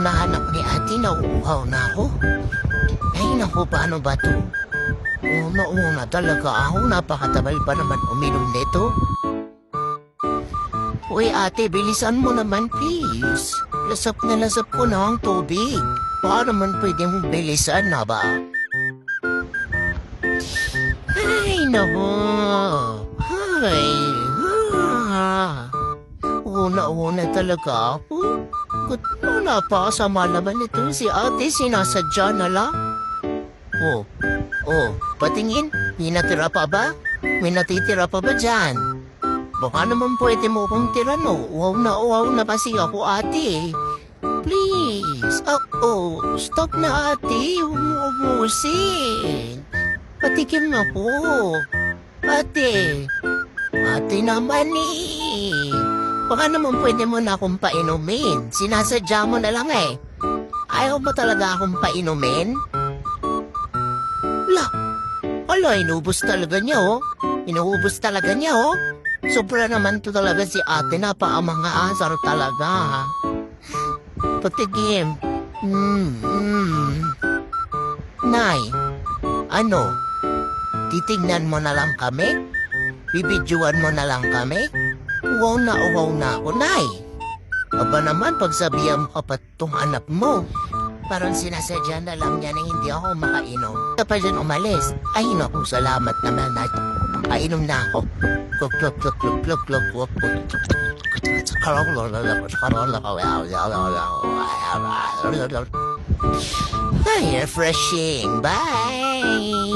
nahanap ni ate, nauuhaw na ako. Ay, naku, paano ba to? Una talaga ako, napakatabal pa naman uminom nito. Uy, ate, bilisan mo naman, please. Lasap na lasap ko na ang tubig. Baka naman pwede mong bilisan na ba? Ay, naku. Ay, una talaga ako. Kut wala pa, sama naman ito si ate, sinasadya na lang. Patingin, may natira pa ba? May natitira pa ba dyan? Baka naman pwede mo kong tira, no? Uhaw na kasi ako, ate. Please. Stop na, ate. Huwag mo ubusin. Patikim ako. Ate. Ate naman eh. Baka naman pwede mo na akong painumin. Sinasadya mo na lang eh. Ayaw ba talaga akong painumin? Ala, inubos talaga niya, oh. Inuubos talaga niya, oh. Sobra naman to talaga si ate, napaamang asar talaga. Patigim. Nay, ano? Titignan mo na lang kami? Bibidyoan mo na lang kami? Uhaw na ako, Nay. Aba naman, pagsabihan mo ka pa tong anak mo. Parang sinasadya na lang niya na hindi ako makainom. Kapag dyan umalis, ay naku, salamat naman na painom na ako. Ay, refreshing. Bye!